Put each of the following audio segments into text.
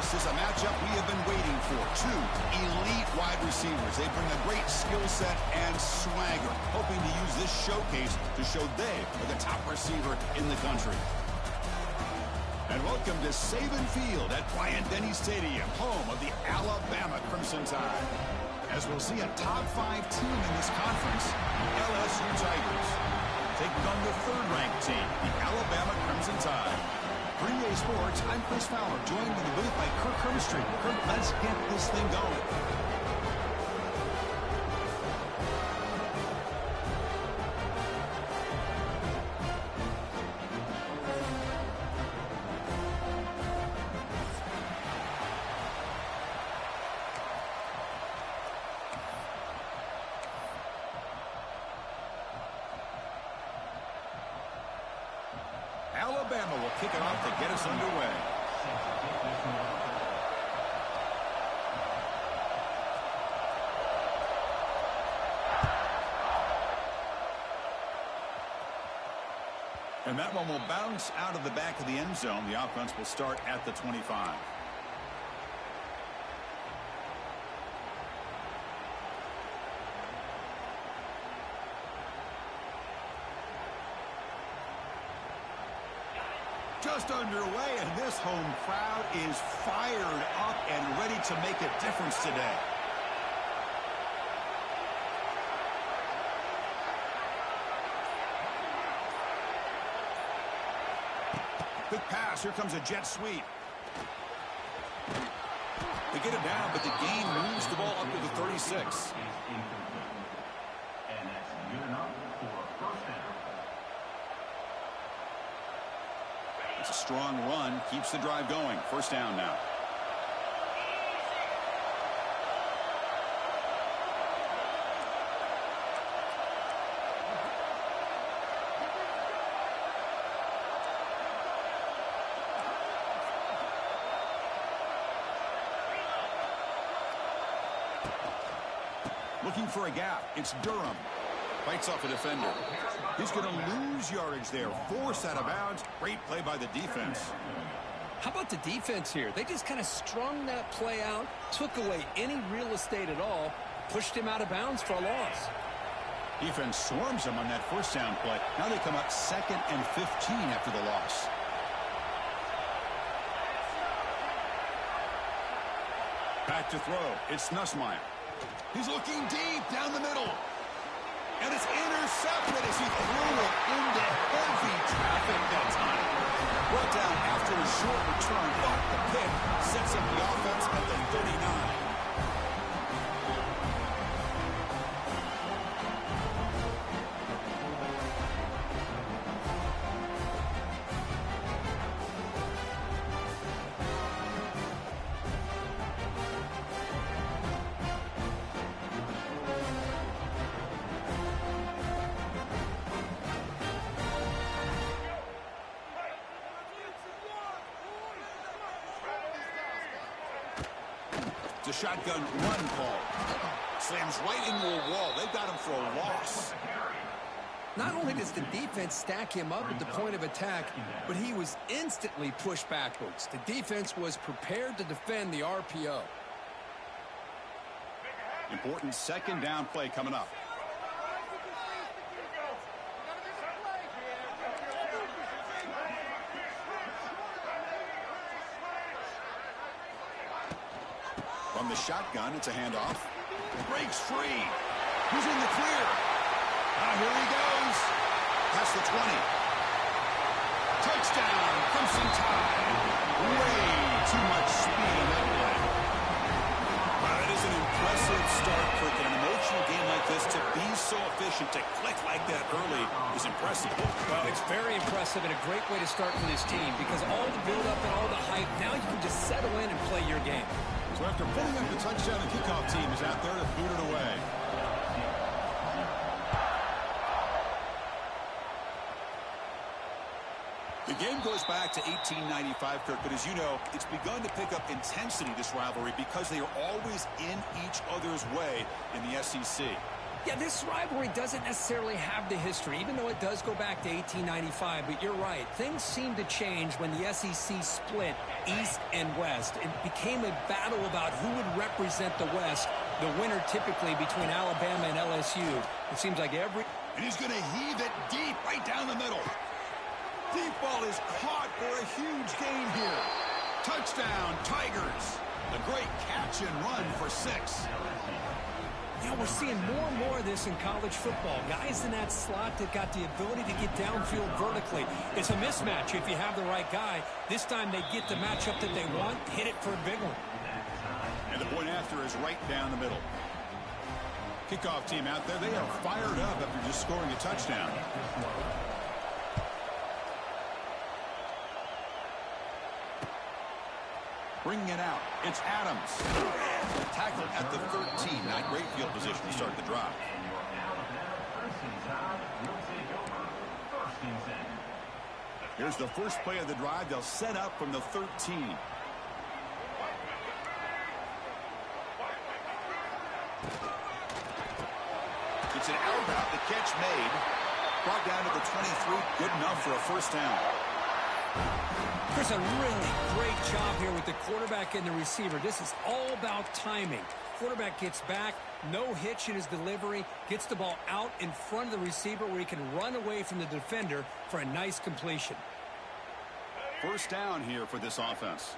This is a matchup we have been waiting for. Two elite wide receivers. They bring a great skill set and swagger, hoping to use this showcase to show they are the top receiver in the country. And welcome to Saban Field at Bryant-Denny Stadium, home of the Alabama Crimson Tide. As we'll see a top 5 team in this conference, the LSU Tigers, taking on the third-ranked team, the Alabama Crimson Tide. For EA Sports, I'm Chris Fowler, joined in the booth by Kirk Herbstreit. Kirk, let's get this thing going. Alabama will kick it off to get us underway. And that one will bounce out of the back of the end zone. The offense will start at the 25. Just underway, and this home crowd is fired up and ready to make a difference today. Quick pass. Here comes a jet sweep. They get it down, but the gain moves the ball up to the 36. It's a strong run, keeps the drive going. First down now. Looking for a gap. It's Durham. Fights off a defender. He's going to lose yardage there. Forced out of bounds. Great play by the defense. How about the defense here? They just kind of strung that play out, took away any real estate at all, pushed him out of bounds for a loss. Defense swarms him on that first down play. Now they come up 2nd and 15 after the loss. Back to throw. It's Nussmeier. He's looking deep down the middle. And it's intercepted as he threw it into heavy traffic that time. Brought down after a short return, but the pick sets up the offense at the 39. It's a shotgun run call. Slams right into a wall. They've got him for a loss. Not only does the defense stack him up at the point of attack, but he was instantly pushed backwards. The defense was prepared to defend the RPO. Important second down play coming up. From the shotgun, it's a handoff. Breaks free. Who's in the clear? Here he goes. Past the 20. Touchdown, Crimson Tide. Way too much speed in that play. Wow, that is an impressive start, Kirk. In an emotional game like this, to be so efficient, to click like that early is impressive. Well, it's very impressive and a great way to start for this team because all the build-up and all the hype, now you can just settle in and play your game. So after putting up the touchdown, the kickoff team is out there to boot it away. The game goes back to 1895, Kirk, but as you know, it's begun to pick up intensity, this rivalry, because they are always in each other's way in the SEC. Yeah, this rivalry doesn't necessarily have the history, even though it does go back to 1895. But you're right. Things seem to change when the SEC split East and West. It became a battle about who would represent the West, the winner typically between Alabama and LSU. It seems like every... And he's going to heave it deep right down the middle. Deep ball is caught for a huge gain here. Touchdown, Tigers. A great catch and run for 6. You know, we're seeing more and more of this in college football. Guys in that slot that got the ability to get downfield vertically. It's a mismatch if you have the right guy. This time they get the matchup that they want, hit it for a big one. And the point after is right down the middle. Kickoff team out there, they are fired up after just scoring a touchdown. Bringing it out, it's Adams. Tackled at the 13. Not great field position to start the drive. Here's the first play of the drive. They'll set up from the 13. It's an out route. The catch made. Brought down to the 23. Good enough for a first down. There's a really great job here with the quarterback and the receiver. This is all about timing. Quarterback gets back, no hitch in his delivery, gets the ball out in front of the receiver where he can run away from the defender for a nice completion. First down here for this offense.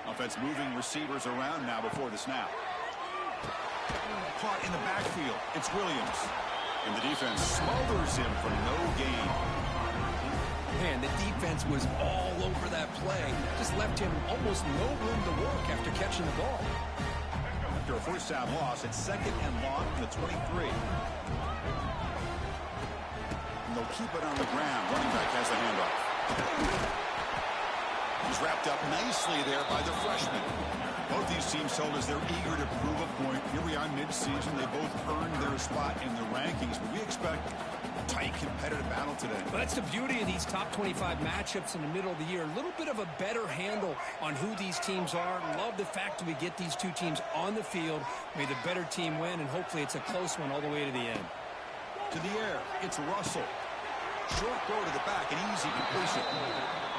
Offense moving receivers around now before the snap. Caught in the backfield. It's Williams. And the defense smothers him for no gain. Man, the defense was all over that play. Just left him almost no room to work after catching the ball. After a first down loss, it's second and long from the 23. And they'll keep it on the ground. Running back has the handoff. He's wrapped up nicely there by the freshman. Both these teams told us they're eager to prove a point. Here we are mid-season. They both earned their spot in the rankings, but we expect a tight, competitive battle today. Well, that's the beauty of these top 25 matchups in the middle of the year. A little bit of a better handle on who these teams are. Love the fact that we get these two teams on the field. May the better team win, and hopefully it's a close one all the way to the end. To the air, it's Russell. Short throw to the back, an easy completion.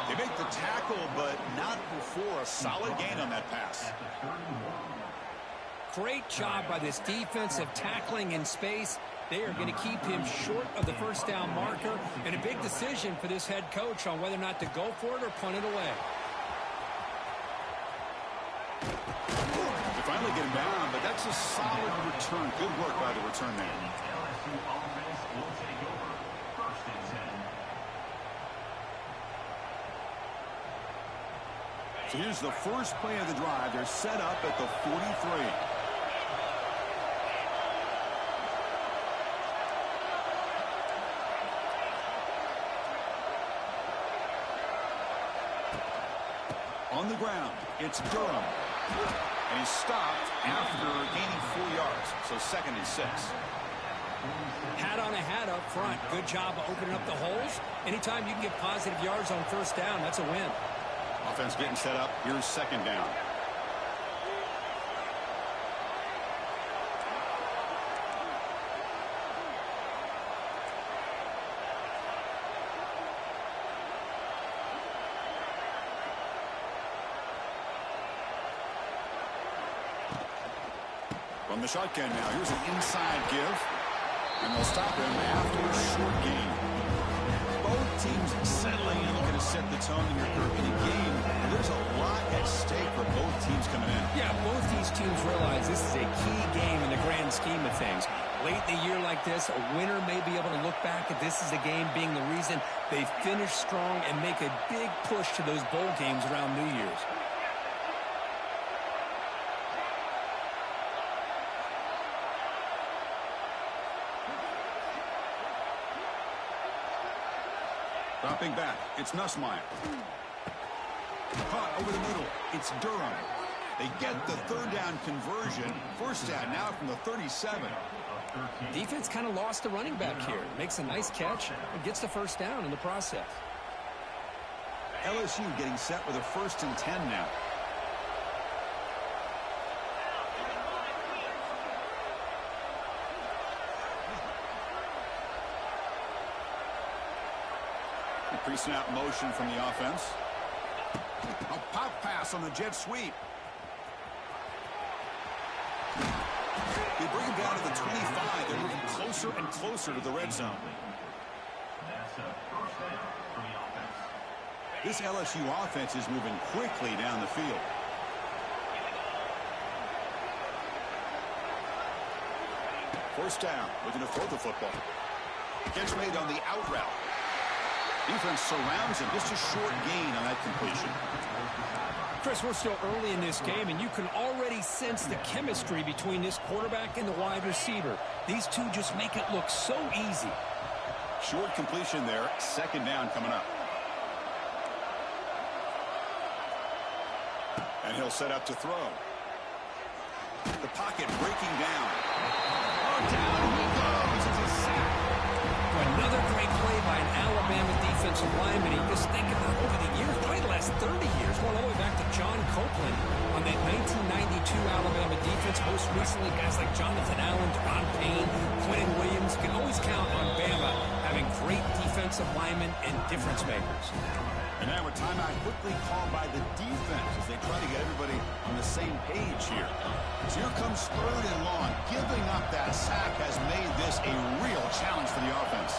They make the tackle, but not before a solid gain on that pass. Great job by this defensive tackling in space. They are going to keep him short of the first down marker, and a big decision for this head coach on whether or not to go for it or punt it away. They finally get him down, but that's a solid return. Good work by the return man. So here's the first play of the drive. They're set up at the 43. On the ground, it's Durham. And he's stopped after gaining 4 yards. So second and 6. Hat on a hat up front. Good job of opening up the holes. Anytime you can get positive yards on first down, that's a win. Offense getting set up. Here's second down. From the shotgun now. Here's an inside give. And they'll stop him after a short gain. Both teams settling in, looking to set the tone in a game. There's a lot at stake for both teams coming in. Yeah, both these teams realize this is a key game in the grand scheme of things. Late in the year like this, a winner may be able to look back at this as a game being the reason they finish strong and make a big push to those bowl games around New Year's. Dropping back, it's Nussmeier. Caught over the middle, it's Durham. They get the third down conversion. First down now from the 37. Defense kind of lost the running back here. Makes a nice catch and gets the first down in the process. LSU getting set with a 1st and 10 now. The pre-snap motion from the offense. A pop pass on the jet sweep. They bring him down to the 25. They're moving closer and closer to the red zone. This LSU offense is moving quickly down the field. First down, looking to throw the football. Catch made on the out route. Defense surrounds him. Just a short gain on that completion. Chris, we're still early in this game, and you can already sense the chemistry between this quarterback and the wide receiver. These two just make it look so easy. Short completion there. Second down coming up. And he'll set up to throw. The pocket breaking down. Oh, down he goes. It's a sack. Another great play by an Alabama defensive lineman. You just think about over the years, probably the last 30 years, going all the way back to John Copeland on that 1992 Alabama defense. Most recently, guys like Jonathan Allen, Deron Payne, Quentin Williams. Can always count on Bama having great defensive linemen and difference makers. And now a timeout quickly called by the defense as they try to get everybody on the same page here. So here comes third and long. Giving up that sack has made this a real challenge for the offense.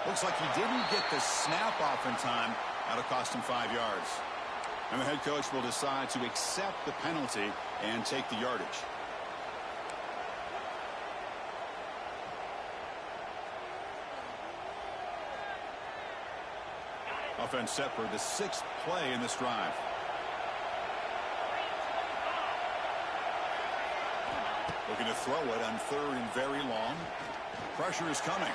Looks like he didn't get the snap off in time. That'll cost him 5 yards. And the head coach will decide to accept the penalty and take the yardage. Offense set for the 6th play in this drive. Looking to throw it on third and very long. Pressure is coming.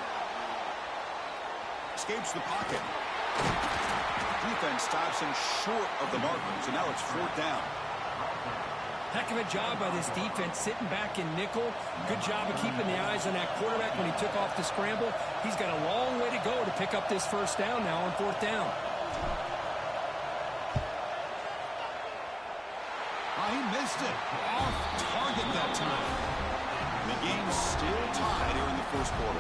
Escapes the pocket. Defense stops him short of the marker, so now it's 4th down. Heck of a job by this defense sitting back in nickel. Good job of keeping the eyes on that quarterback when he took off the scramble. He's got a long way to go to pick up this first down now on 4th down. Oh, he missed it. Off target that time. And the game's still tied here in the first quarter.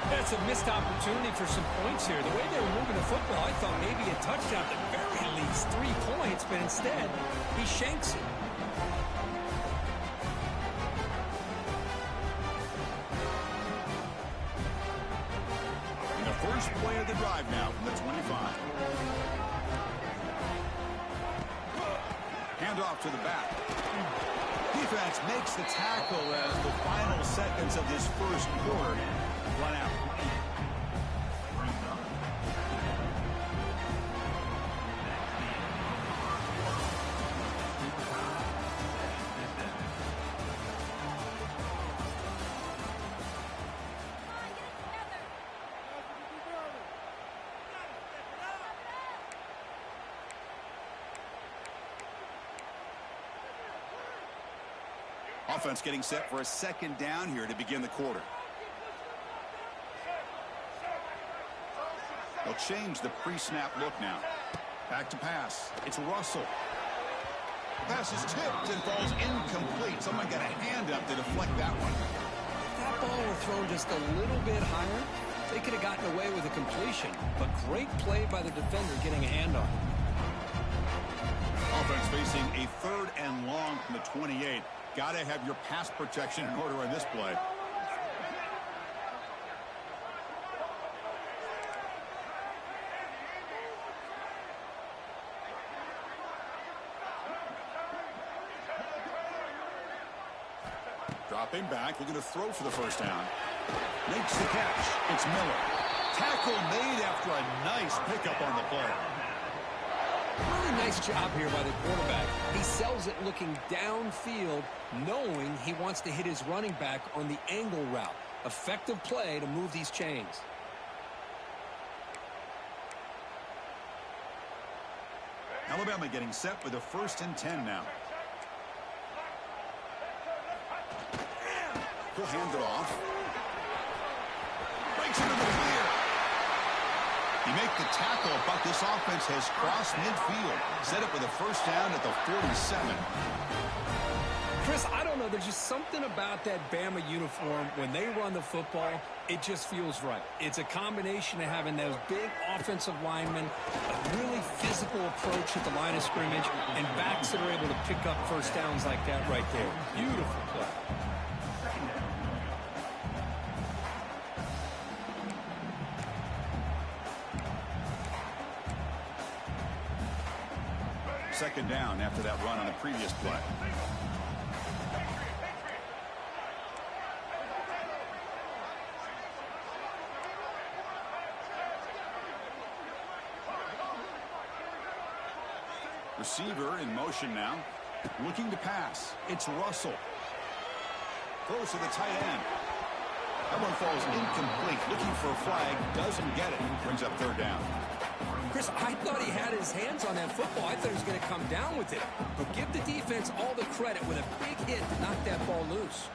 That's a missed opportunity for some points here. The way they were moving the football, I thought maybe a touchdown, at the very least 3 points, but instead, he shanks it. And the first play of the drive now from the 25. Handoff to the back. Defense makes the tackle as the final seconds of this first quarter run out. Offense getting set for a second down here to begin the quarter. They'll change the pre-snap look now. Back to pass. It's Russell. The pass is tipped and falls incomplete. Someone got a hand up to deflect that one. If that ball were thrown just a little bit higher, they could have gotten away with a completion. But great play by the defender getting a hand on it. Offense facing a third and long from the 28. Got to have your pass protection in order on this play. Dropping back, looking to throw for the first down. Makes the catch. It's Miller. Tackle made after a nice pickup on the play. Really nice job here by the quarterback. He sells it looking downfield, knowing he wants to hit his running back on the angle route. Effective play to move these chains. Alabama getting set with a 1st and 10 now. He'll hand it off. Breaks into the clear. You make the tackle, but this offense has crossed midfield. Set up with a first down at the 47. Chris, I don't know. There's just something about that Bama uniform. When they run the football, it just feels right. It's a combination of having those big offensive linemen, a really physical approach at the line of scrimmage, and backs that are able to pick up first downs like that right there. Beautiful play. Second down after that run on the previous play. Receiver in motion now. Looking to pass. It's Russell. Throws to the tight end. That one falls incomplete. Looking for a flag. Doesn't get it. Brings up third down. Chris, I thought he had his hands on that football. I thought he was going to come down with it. But give the defense all the credit with a big hit to knock that ball loose.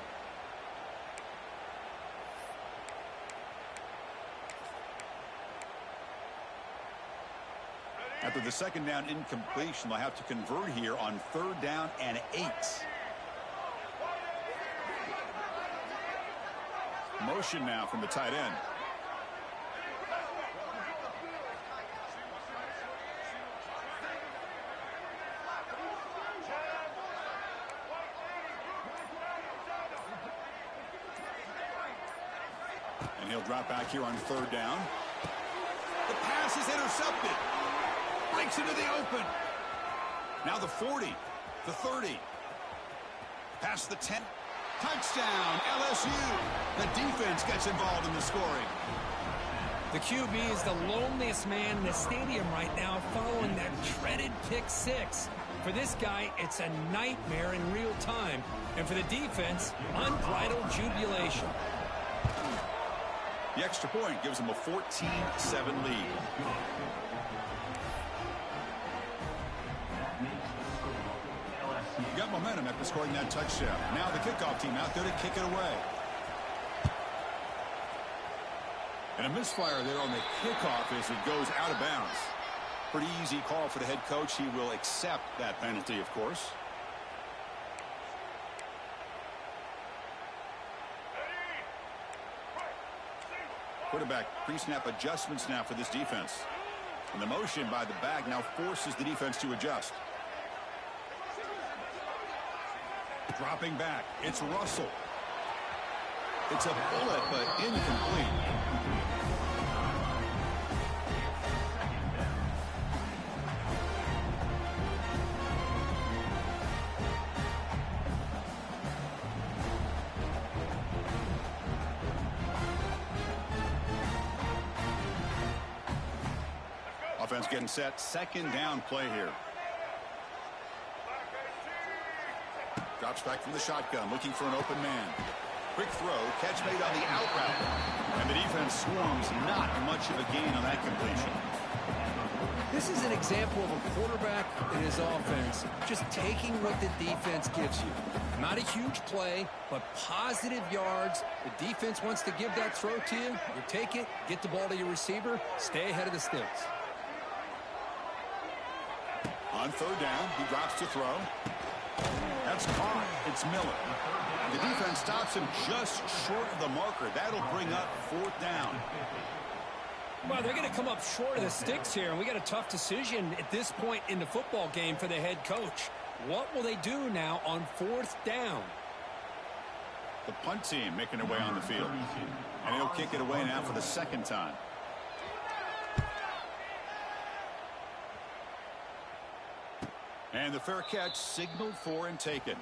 After the second down incompletion, they'll have to convert here on third down and 8. Motion now from the tight end. And he'll drop back here on third down. The pass is intercepted. Breaks into the open. Now the 40, the 30. Past the 10. Touchdown, LSU. The defense gets involved in the scoring. The QB is the loneliest man in the stadium right now following that dreaded pick six. For this guy, it's a nightmare in real time. And for the defense, unbridled jubilation. The extra point gives them a 14-7 lead. Got momentum after scoring that touchdown. Now the kickoff team out there to kick it away. And a misfire there on the kickoff as it goes out of bounds. Pretty easy call for the head coach. He will accept that penalty, of course. Quarterback pre-snap adjustments now for this defense. And the motion by the back now forces the defense to adjust. Dropping back, it's Russell. It's a bullet, but incomplete. Offense getting set. Second down play here. Drops back from the shotgun, looking for an open man. Quick throw, catch made on the out route. And the defense swarms, not much of a gain on that completion. This is an example of a quarterback and his offense just taking what the defense gives you. Not a huge play, but positive yards. The defense wants to give that throw to you. You take it, get the ball to your receiver, stay ahead of the sticks. On third down, he drops to throw. That's caught. It's Miller. The defense stops him just short of the marker. That'll bring up fourth down. Well, they're going to come up short of the sticks here, and we got a tough decision at this point in the football game for the head coach. What will they do now on fourth down? The punt team making their way on the field. And he'll kick it away now for the second time. And the fair catch signaled for and taken.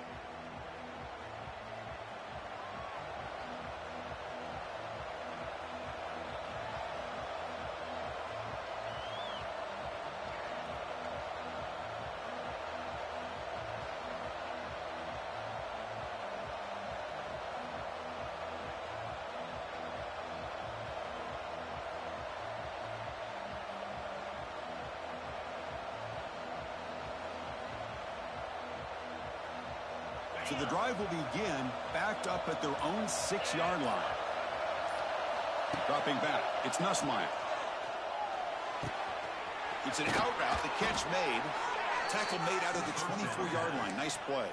So the drive will begin backed up at their own 6-yard line. Dropping back, it's Nussmeier. It's an out route. The catch made. Tackle made out of the 24-yard line. Nice play.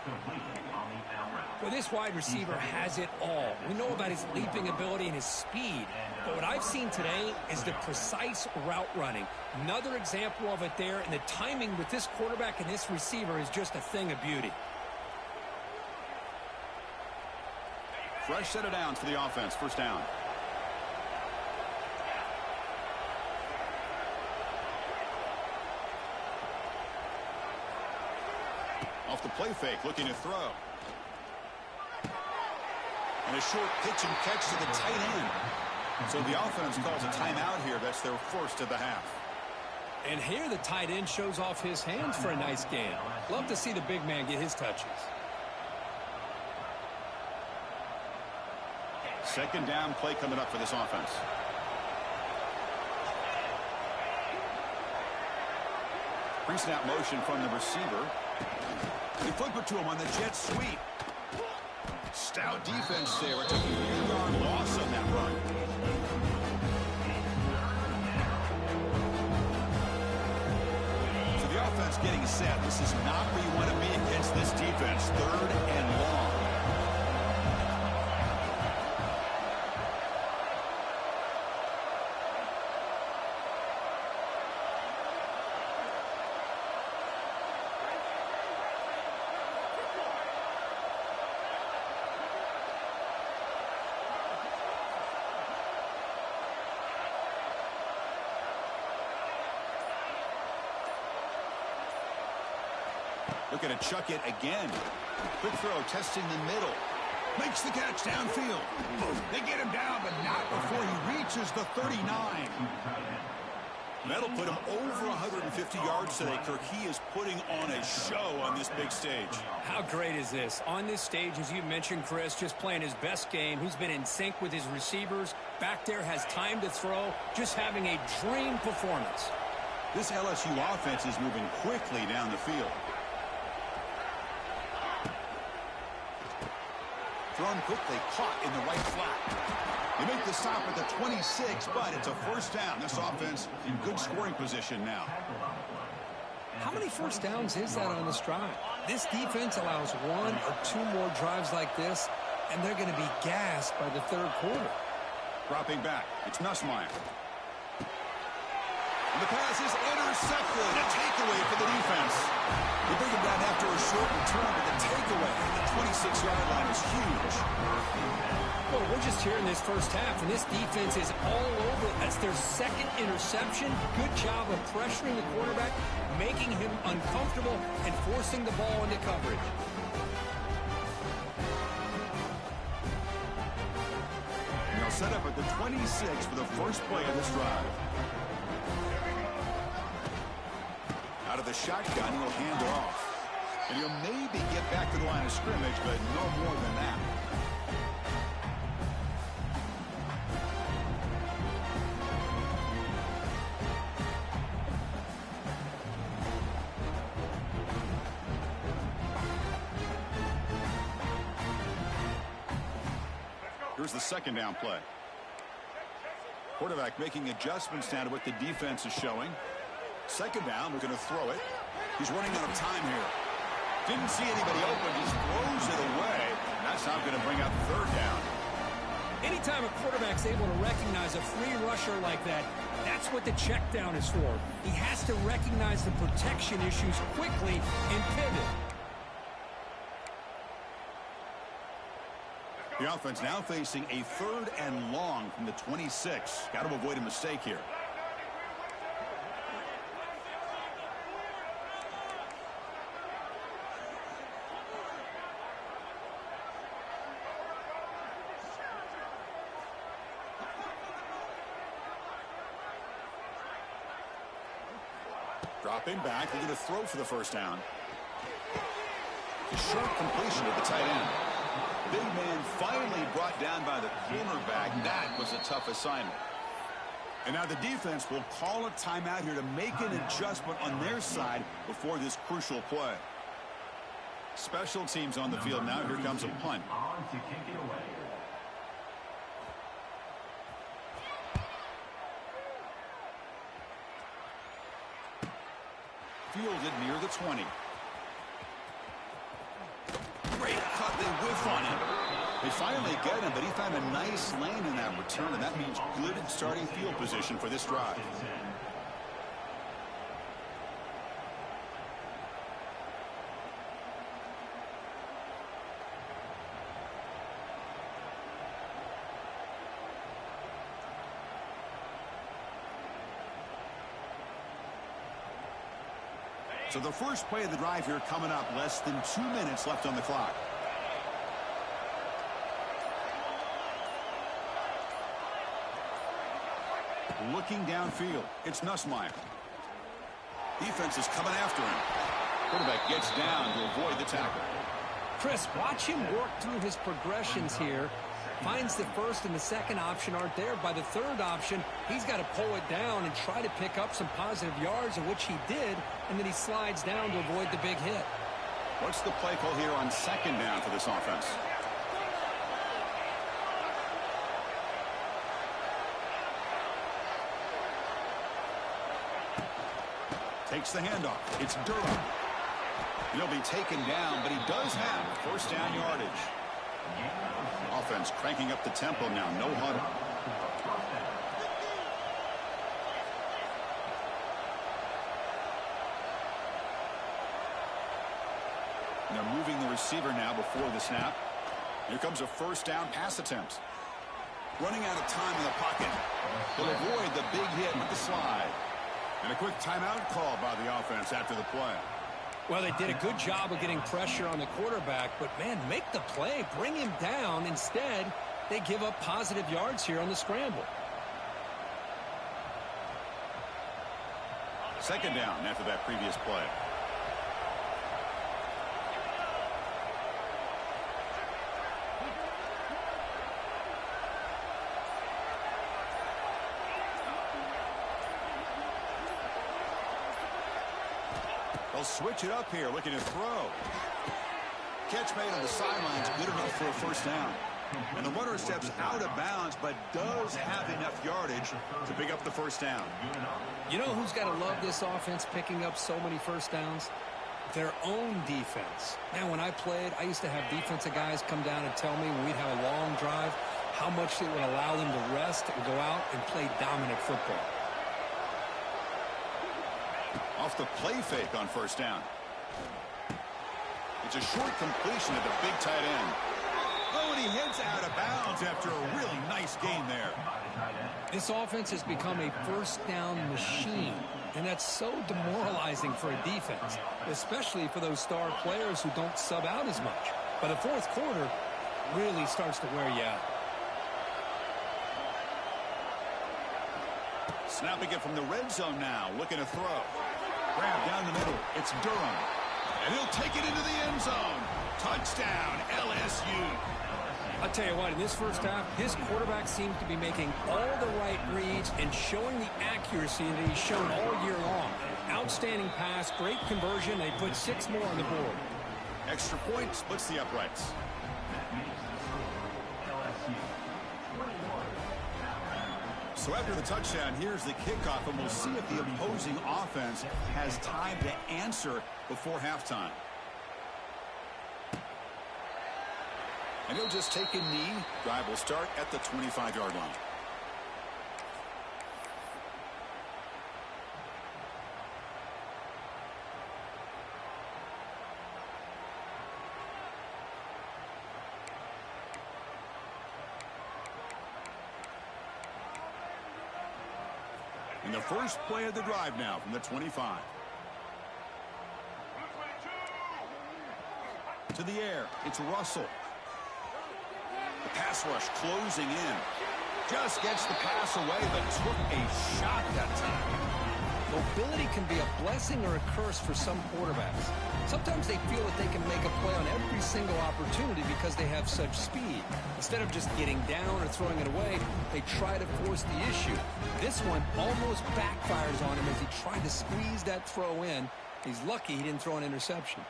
Well, this wide receiver has it all. We know about his leaping ability and his speed. But what I've seen today is the precise route running. Another example of it there. And the timing with this quarterback and this receiver is just a thing of beauty. Fresh set of downs for the offense. First down. Off the play fake, looking to throw. And a short pitch and catch to the tight end. So the offense calls a timeout here. That's their first of the half. And here the tight end shows off his hands for a nice gain. Love to see the big man get his touches. Second down play coming up for this offense. Pre-snap motion from the receiver. They flip it to him on the jet sweep. Stout defense there. It took a 3-yard loss on that run. So the offense getting set. This is not where you want to be against this defense. Third and long. Looking to chuck it again. Quick throw, testing the middle. Makes the catch downfield. They get him down, but not before he reaches the 39. That'll put him over 150 yards today, Kirk. He is putting on a show on this big stage. How great is this? On this stage, as you mentioned, Chris, just playing his best game. He's been in sync with his receivers. Back there, has time to throw. Just having a dream performance. This LSU offense is moving quickly down the field. Thrown quickly, caught in the right flat. They make the stop at the 26, but it's a first down. This offense in good scoring position now. How many first downs is that on this drive? This defense allows 1 or 2 more drives like this, and they're going to be gassed by the third quarter. Dropping back, it's Nussmeier. And the pass is intercepted. A takeaway for the defense. They bring him down after a short return, but the takeaway at the 26-yard line is huge. Well, we're just here in this first half, and this defense is all over. That's their second interception. Good job of pressuring the quarterback, making him uncomfortable, and forcing the ball into coverage. And they'll set up at the 26 for the first play of this drive. Out of the shotgun, he'll hand it off. And he'll maybe get back to the line of scrimmage, but no more than that. Here's the second down play. Quarterback making adjustments now to what the defense is showing. Second down, we're going to throw it. He's running out of time here. Didn't see anybody open. He throws it away. That's not going to bring out the third down. Anytime a quarterback's able to recognize a free rusher like that, that's what the check down is for. He has to recognize the protection issues quickly and pivot. The offense now facing a third and long from the 26. Got to avoid a mistake here. Dropping back, they're going to throw for the first down. A short completion to the tight end. Big man finally brought down by the cornerback. That was a tough assignment. And now the defense will call a timeout here to make an adjustment on their side before this crucial play. Special teams on the field now. Here comes a punt. Fielded near the 20. Great cut. They whiff on him. They finally get him, but he found a nice lane in that return, and that means good starting field position for this drive. So the first play of the drive here coming up, less than 2 minutes left on the clock. Looking downfield, it's Nussmeier. Defense is coming after him. Quarterback gets down to avoid the tackle. Chris, watch him work through his progressions here. Finds the first and the second option aren't there. By the third option, he's got to pull it down and try to pick up some positive yards, of which he did, and then he slides down to avoid the big hit. What's the play call here on second down for this offense? Takes the handoff. It's Durham. He'll be taken down, but he does have first down yardage. Offense cranking up the tempo now. No huddle. They're moving the receiver now before the snap. Here comes a first down pass attempt. Running out of time in the pocket. He'll avoid the big hit with the slide. And a quick timeout call by the offense after the play. Well, they did a good job of getting pressure on the quarterback, but, man, make the play. Bring him down. Instead, they give up positive yards here on the scramble. Second down after that previous play. They'll switch it up here, looking to throw. Catch made on the sidelines, good enough for a first down. And the runner steps out of bounds, but does have enough yardage to pick up the first down. You know who's got to love this offense picking up so many first downs? Their own defense. Man, when I played, I used to have defensive guys come down and tell me when we'd have a long drive how much it would allow them to rest and go out and play dominant football. Off the play fake on first down. It's a short completion at the big tight end. Oh, and he hits out of bounds after a really nice gain there. This offense has become a first down machine, and that's so demoralizing for a defense, especially for those star players who don't sub out as much. But the fourth quarter really starts to wear you out. Snapping it from the red zone now, looking to throw. Grab down the middle. It's Durham. And he'll take it into the end zone. Touchdown, LSU. I'll tell you what, in this first half, his quarterback seems to be making all the right reads and showing the accuracy that he's shown all year long. Outstanding pass, great conversion. They put 6 more on the board. Extra point splits the uprights. So after the touchdown, here's the kickoff, and we'll see if the opposing offense has time to answer before halftime. And he'll just take a knee. Drive will start at the 25-yard line. And the first play of the drive now from the 25. To the air, it's Russell. The pass rush closing in. Just gets the pass away, but took a shot that time. Mobility can be a blessing or a curse for some quarterbacks. Sometimes they feel that they can make a play on every single opportunity because they have such speed. Instead of just getting down or throwing it away, they try to force the issue. This one almost backfires on him as he tried to squeeze that throw in. He's lucky he didn't throw an interception.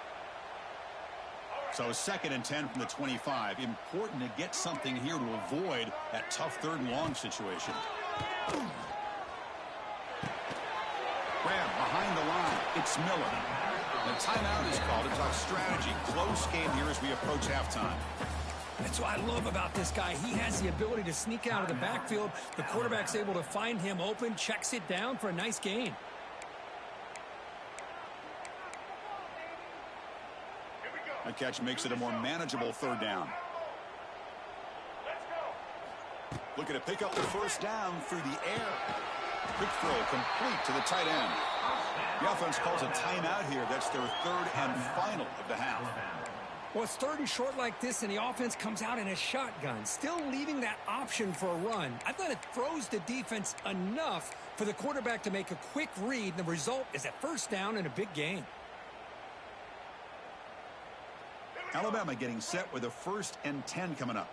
So 2nd and 10 from the 25. Important to get something here to avoid that tough 3rd and long situation. Grab behind the line. It's Miller. The timeout is called to talk strategy. Close game here as we approach halftime. That's what I love about this guy. He has the ability to sneak out of the backfield. The quarterback's able to find him open, checks it down for a nice gain. That catch makes it a more manageable third down. Looking to pick up the first down through the air. Quick throw complete to the tight end. The offense calls a timeout here. That's their third and final of the half. Well, it's third and short like this, and the offense comes out in a shotgun, still leaving that option for a run. I thought it throws the defense enough for the quarterback to make a quick read, and the result is a first down and a big gain. Alabama getting set with a 1st and 10 coming up.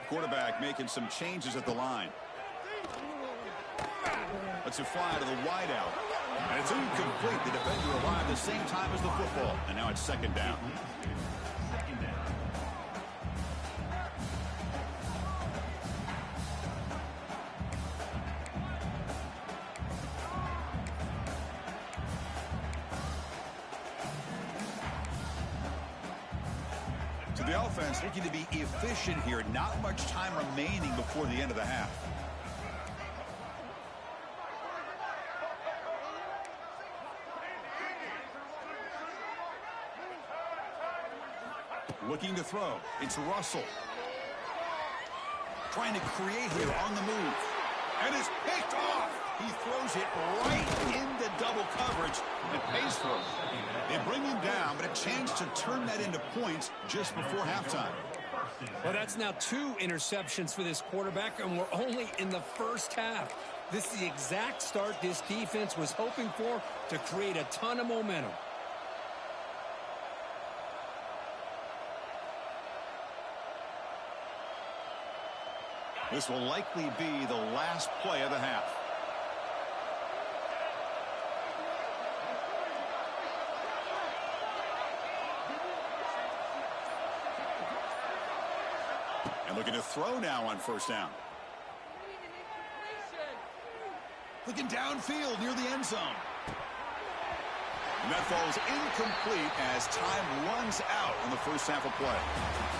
Quarterback making some changes at the line. Lets it fly to the wideout. And it's incomplete. The defender arrived the same time as the football. And now it's second down. So the offense looking to be efficient here. Not much time remaining before the end of the half. Looking to throw. It's Russell. Trying to create here on the move. And it's picked off. He throws it right into double coverage and pays for it. They bring him down, but a chance to turn that into points just before halftime. Well, that's now 2 interceptions for this quarterback, and we're only in the first half. This is the exact start this defense was hoping for to create a ton of momentum. This will likely be the last play of the half. And looking to throw now on first down. Looking downfield near the end zone. And that falls incomplete as time runs out in the first half of play.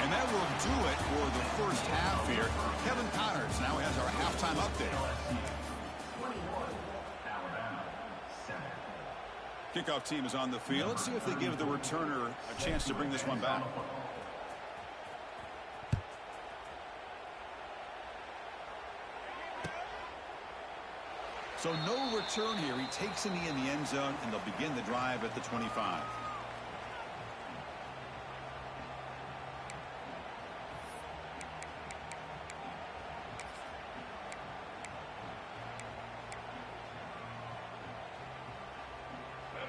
And that will do it for the first half here. Kevin Connors now has our halftime update. Kickoff team is on the field. Let's see if they give the returner a chance to bring this one back. So no return here. He takes a knee in the end zone, and they'll begin the drive at the 25.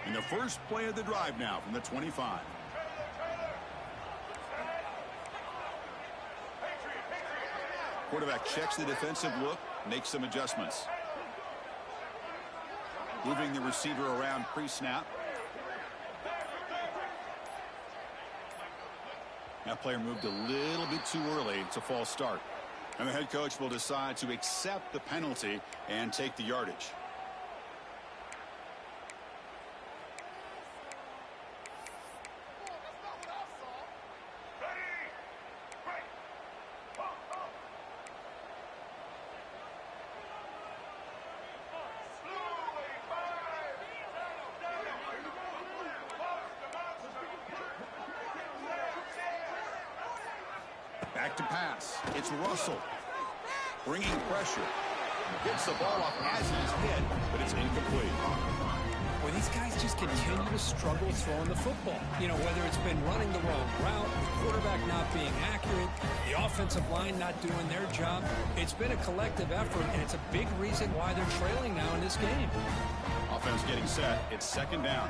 And the first play of the drive now from the 25. Quarterback checks the defensive look, makes some adjustments. Moving the receiver around pre-snap. That player moved a little bit too early. It's a false start. And the head coach will decide to accept the penalty and take the yardage. Back to pass. It's Russell. Bringing pressure. Gets the ball off as it is hit, but it's incomplete. Well, these guys just continue to struggle throwing the football. You know, whether it's been running the wrong route, the quarterback not being accurate, the offensive line not doing their job. It's been a collective effort, and it's a big reason why they're trailing now in this game. Offense getting set. It's second down.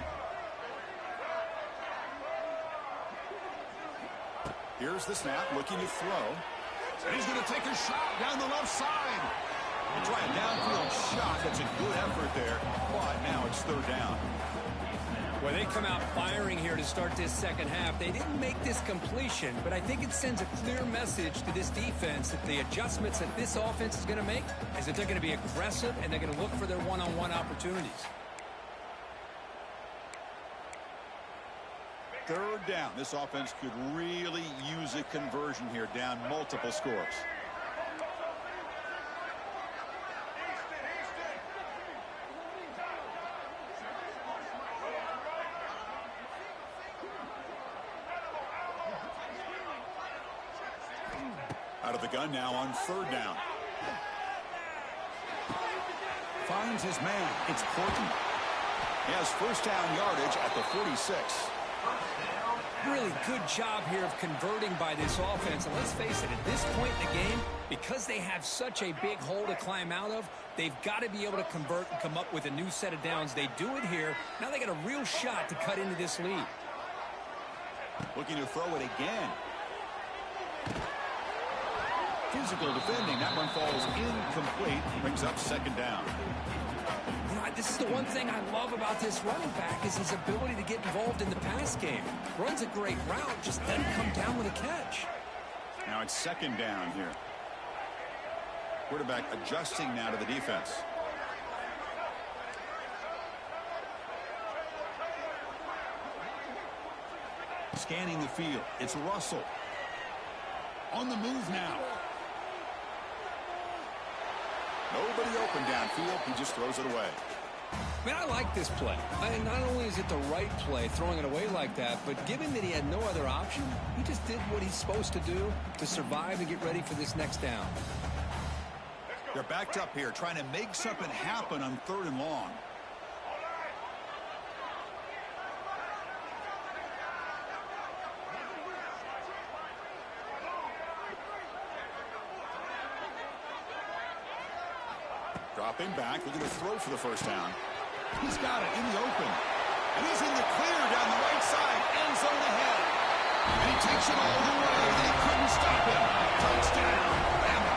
Here's the snap, looking to throw. And he's going to take a shot down the left side. We'll try a downfield shot. That's a good effort there. But now it's third down. Well, they come out firing here to start this second half. They didn't make this completion, but I think it sends a clear message to this defense that the adjustments that this offense is going to make is that they're going to be aggressive and they're going to look for their one-on-one opportunities. Third down. This offense could really use a conversion here, down multiple scores. Out of the gun now on third down. Finds his man. It's Courtney. He has first down yardage at the 46. Really good job here of converting by this offense. And let's face it, at this point in the game, because they have such a big hole to climb out of, they've got to be able to convert and come up with a new set of downs. They do it here. Now they got a real shot to cut into this lead. Looking to throw it again. Physical defending. That one falls incomplete. Brings up second down. You know, this is the one thing I love about this running back is his ability to get involved in the pass game. Runs a great route, just doesn't come down with a catch. Now it's second down here. Quarterback adjusting now to the defense. Scanning the field. It's Russell. On the move now. Nobody open downfield. He just throws it away. Man, I like this play. Not only is it the right play, throwing it away like that, but given that he had no other option, he just did what he's supposed to do to survive and get ready for this next down. They're backed up here, trying to make something happen on third and long. Dropping back, looking to throw for the first down. He's got it in the open. And he's in the clear down the right side. End zone ahead. And he takes it all the way. They couldn't stop him. Touchdown. Bama.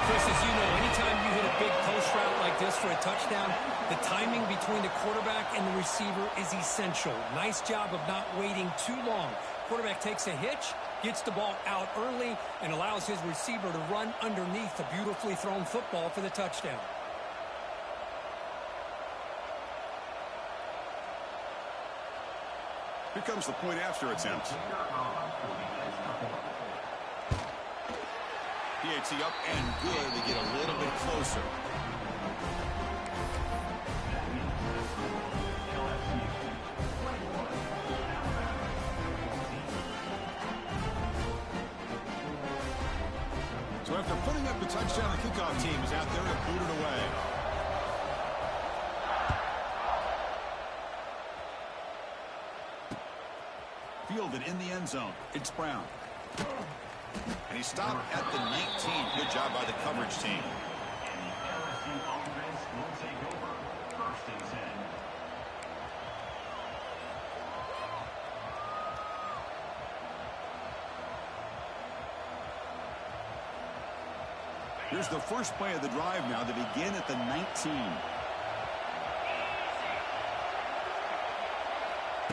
Chris, as you know, anytime you hit a big post route like this for a touchdown, the timing between the quarterback and the receiver is essential. Nice job of not waiting too long. Quarterback takes a hitch, gets the ball out early, and allows his receiver to run underneath the beautifully thrown football for the touchdown. Here comes the point after attempt. PAT up and good to get a little bit closer. So after putting up the touchdown, the kickoff team is out there to boot it away. Fielded in the end zone. It's Brown. And he stopped at the 19. Good job by the coverage team. Here's the first play of the drive now. They begin at the 19.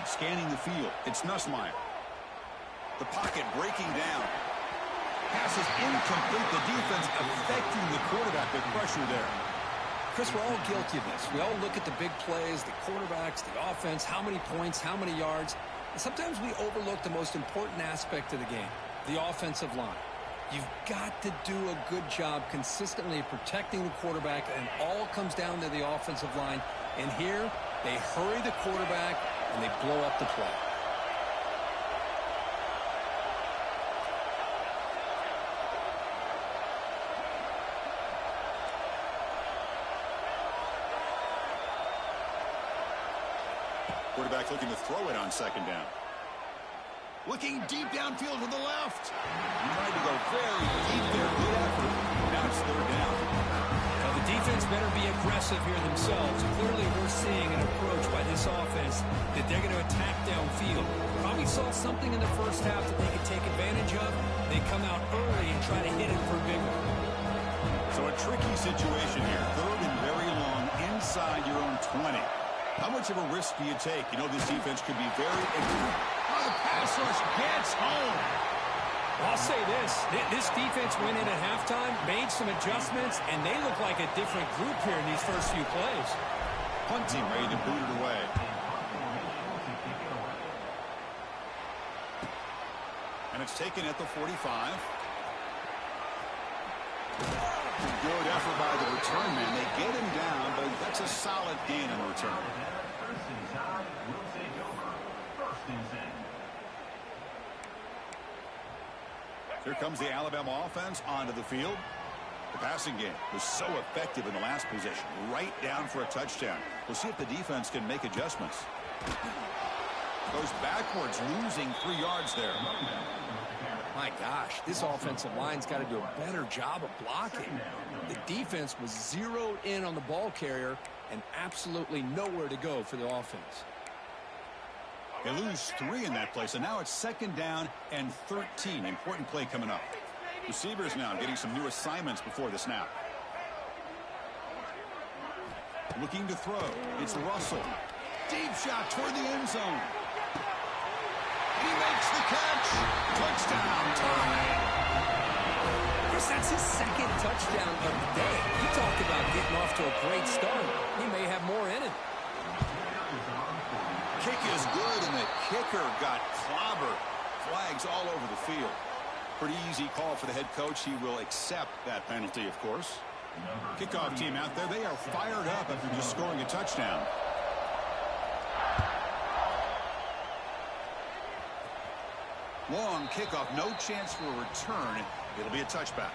Scanning the field. It's Nussmeier. The pocket breaking down. Pass is incomplete. The defense affecting the quarterback with pressure there. Chris, we're all guilty of this. We all look at the big plays, the quarterbacks, the offense, how many points, how many yards. And sometimes we overlook the most important aspect of the game, the offensive line. You've got to do a good job consistently protecting the quarterback, and it all comes down to the offensive line. And here, they hurry the quarterback, and they blow up the play. Quarterback looking to throw it on second down. Looking deep downfield to the left. He tried to go very deep there. Good effort. Now it's third down. Now the defense better be aggressive here themselves. Clearly we're seeing an approach by this offense that they're going to attack downfield. Probably saw something in the first half that they could take advantage of. They come out early and try to hit it for a big one. So a tricky situation here. Third and very long inside your own 20. How much of a risk do you take? You know, this defense could be very... Oh, the pass rush gets home. Well, I'll say this. This defense went in at halftime, made some adjustments, and they look like a different group here in these first few plays. Punt team ready to boot it away. it's taken at the 45. Good effort by the return man. They get him down, but that's a solid gain in return. Here comes the Alabama offense onto the field. The passing game was so effective in the last possession, right down for a touchdown. We'll see if the defense can make adjustments. Goes backwards, losing 3 yards there. My gosh, this offensive line's got to do a better job of blocking. The defense was zeroed in on the ball carrier and absolutely nowhere to go for the offense. They lose 3 in that play, so now it's 2nd down and 13. Important play coming up. Receivers now getting some new assignments before the snap. Looking to throw. It's Russell. Deep shot toward the end zone. He makes the catch. Touchdown time. Chris, that's his 2nd touchdown of the day. You talk about getting off to a great start. He may have more in it. Kick is good, and the kicker got clobbered. Flags all over the field. Pretty easy call for the head coach. He will accept that penalty, of course. Kickoff team out there, they are fired up after just scoring a touchdown. Long kickoff, no chance for a return. It'll be a touchback.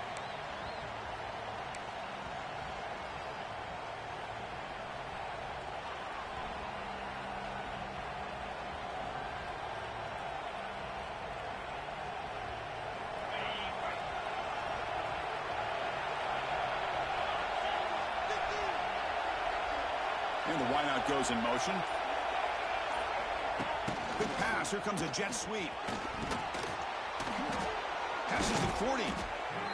And the wideout goes in motion. Big pass. Here comes a jet sweep. Passes the 40.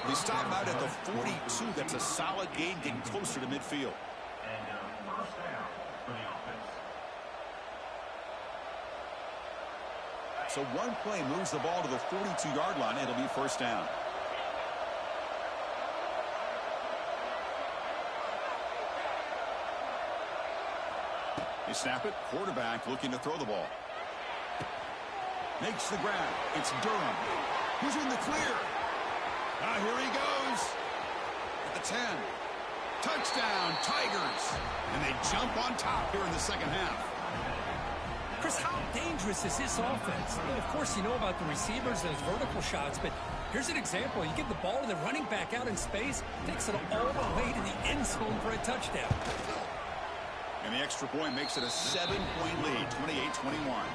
They stop out at the 42. That's a solid gain, getting closer to midfield. So one play moves the ball to the 42-yard line. It'll be 1st down. They snap it. Quarterback looking to throw the ball. Makes the grab. It's Durham. Who's in the clear? Here he goes. At the 10. Touchdown, Tigers. And they jump on top here in the 2nd half. Chris, how dangerous is this offense? I mean, of course, you know about the receivers and his vertical shots, but here's an example. You give the ball to the running back out in space, takes it all the way to the end zone for a touchdown. And the extra point makes it a 7-point lead, 28-21.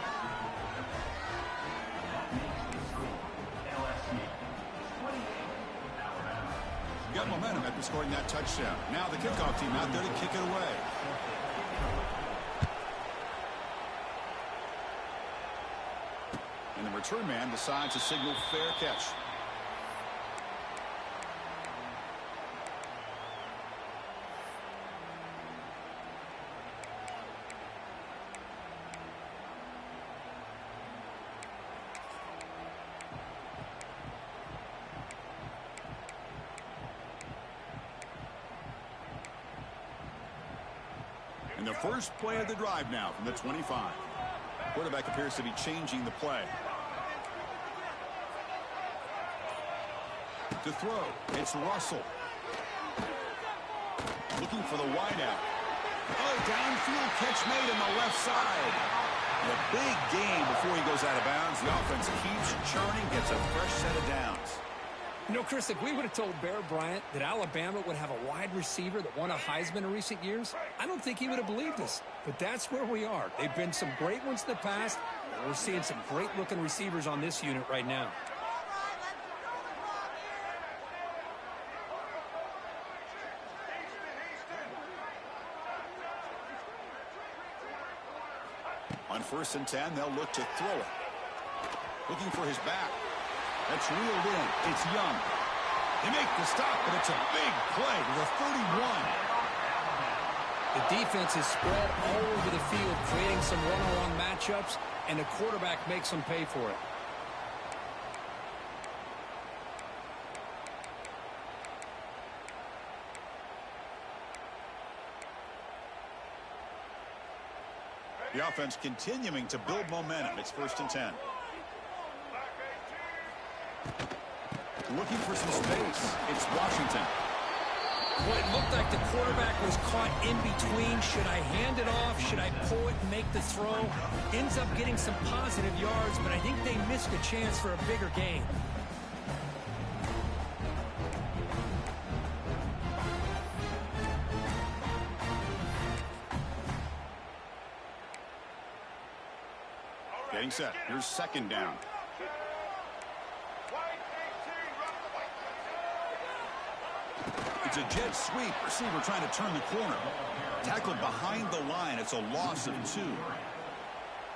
Got momentum after scoring that touchdown. Now the kickoff team out there to kick it away. And the return man decides to signal fair catch. And the first play of the drive now from the 25. Quarterback appears to be changing the play. To throw, it's Russell. Looking for the wideout. Oh, downfield catch made on the left side. And a big gain before he goes out of bounds. The offense keeps churning, gets a fresh set of downs. You know, Chris, if we would have told Bear Bryant that Alabama would have a wide receiver that won a Heisman in recent years, I don't think he would have believed us. But that's where we are. They've been some great ones in the past, and we're seeing some great-looking receivers on this unit right now. On 1st and 10, they'll look to throw it. Looking for his back. That's reeled in. It's Young. They make the stop, but it's a big play to the 31. The defense is spread all over the field, creating some one-on-one matchups, and the quarterback makes them pay for it. The offense continuing to build momentum. It's 1st and 10. looking for some space. It's Washington. Well, it looked like the quarterback was caught in between. Should I hand it off? Should I pull it and make the throw? Ends up getting some positive yards, but I think they missed a chance for a bigger gain. Getting set. Here's second down. It's a jet sweep. Receiver trying to turn the corner. Tackled behind the line. It's a loss of 2.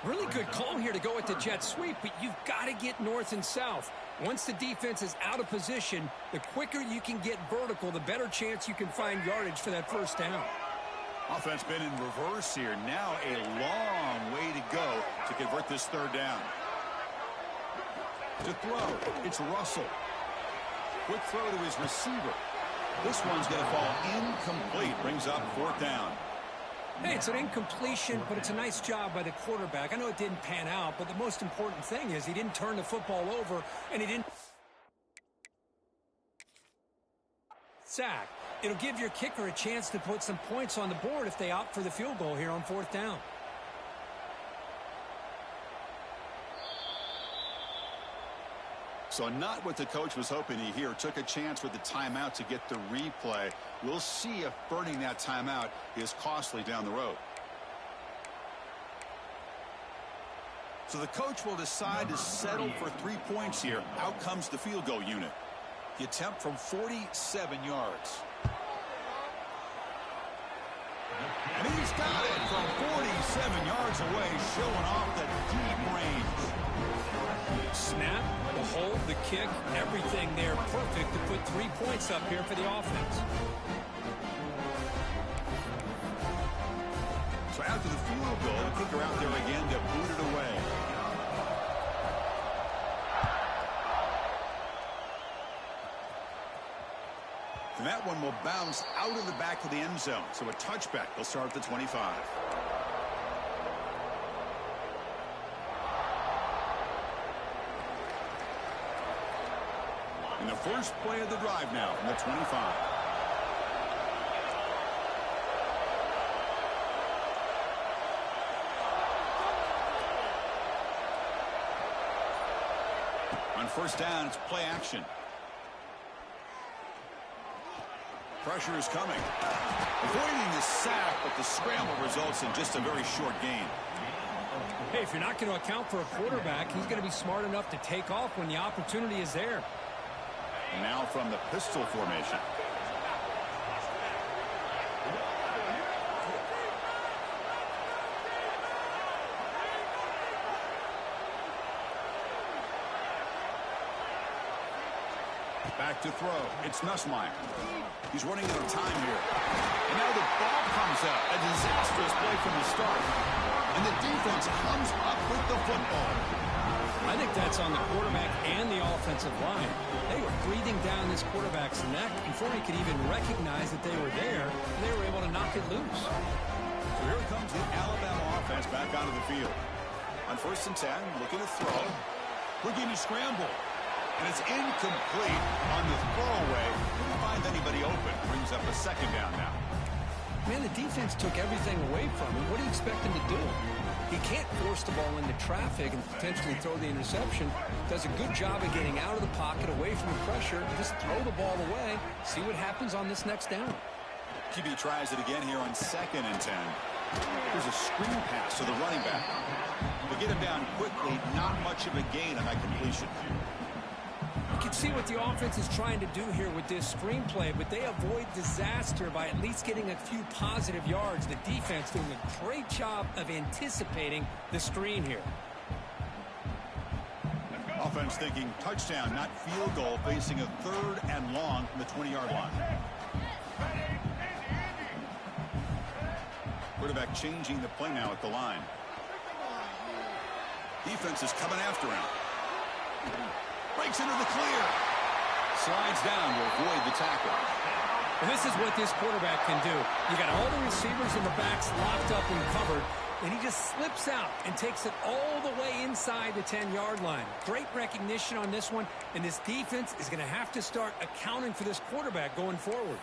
Really good call here to go with the jet sweep, but you've got to get north and south. Once the defense is out of position, the quicker you can get vertical, the better chance you can find yardage for that first down. Offense been in reverse here. Now a long way to go to convert this third down. To throw, it's Russell. Quick throw to his receiver. This one's going to fall incomplete. Brings up fourth down. Hey, it's an incompletion, but it's a nice job by the quarterback. I know it didn't pan out, but the most important thing is he didn't turn the football over, and he didn't sack. It'll give your kicker a chance to put some points on the board if they opt for the field goal here on fourth down. So not what the coach was hoping to hear. Took a chance with the timeout to get the replay. We'll see if burning that timeout is costly down the road. So the coach will decide to settle for 3 points here. Out comes the field goal unit. The attempt from 47 yards. And he's got it from 47 yards away, showing off the deep range. Snap, the hold, the kick, everything there perfect to put 3 points up here for the offense. So after the field goal, the kicker out there again to boot it away. And that one will bounce out of the back of the end zone. So a touchback. They'll start at the 25. And the first play of the drive now from the 25. On first down, it's play action. Pressure is coming. Avoiding the sack, but the scramble results in just a very short gain. Hey, if you're not going to account for a quarterback, he's going to be smart enough to take off when the opportunity is there. Now from the pistol formation. Back to throw. It's Nussmeier. He's running out of time here. And now the ball comes out. A disastrous play from the start. And the defense comes up with the football. I think that's on the quarterback and the offensive line. They were breathing down this quarterback's neck before he could even recognize that they were there. They were able to knock it loose. So here comes the Alabama offense back onto the field. On first and 10, looking to throw. Looking to scramble. And it's incomplete on the throwaway. Didn't find anybody open. Brings up a second down now. Man, the defense took everything away from him. What do you expect him to do? He can't force the ball into traffic and potentially throw the interception. Does a good job of getting out of the pocket, away from the pressure. Just throw the ball away. See what happens on this next down. QB tries it again here on second and 10. There's a screen pass to the running back. They get him down quickly. Not much of a gain on that completion. You can see what the offense is trying to do here with this screenplay, but they avoid disaster by at least getting a few positive yards. The defense doing a great job of anticipating the screen here. Offense thinking touchdown, not field goal, facing a third and long from the 20-yard line. Quarterback changing the play now at the line. Defense is coming after him. Breaks into the clear. Slides down to avoid the tackle. And this is what this quarterback can do. You got all the receivers in the backs locked up and covered. and he just slips out and takes it all the way inside the 10-yard line. Great recognition on this one, and this defense is going to have to start accounting for this quarterback going forward.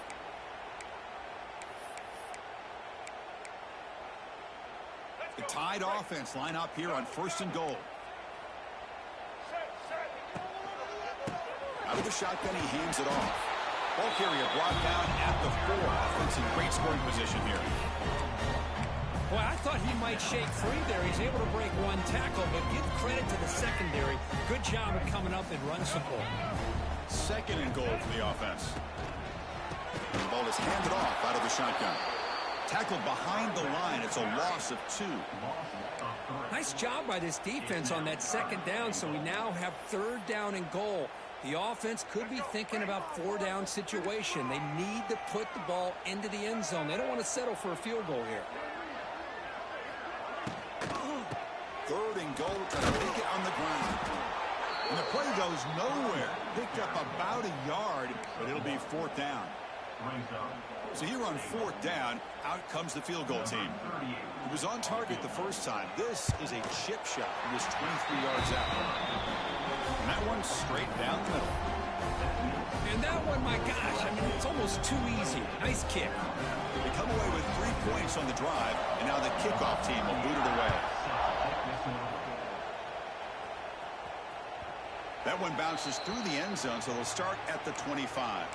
The Tide offense line up here on 1st and goal. Out of the shotgun, he hands it off. Ball carrier brought down at the 4. Offense in great scoring position here. Well, I thought he might shake free there. He's able to break one tackle, but give credit to the secondary. Good job of coming up and run support. 2nd and goal for the offense. The ball is handed off out of the shotgun. Tackled behind the line. It's a loss of 2. Nice job by this defense on that 2nd down, so we now have 3rd down and goal. The offense could be thinking about 4-down situation. They need to put the ball into the end zone. They don't want to settle for a field goal here. 3rd and goal, trying to make it on the ground. And the play goes nowhere. Picked up about a yard, but it'll be 4th down. So here on 4th down, out comes the field goal team. He was on target the first time. This is a chip shot. He was 23 yards out. And that one straight down the middle. And that one, my gosh, I mean, it's almost too easy. Nice kick. They come away with 3 points on the drive, and now the kickoff team will boot it away. That one bounces through the end zone, so they'll start at the 25.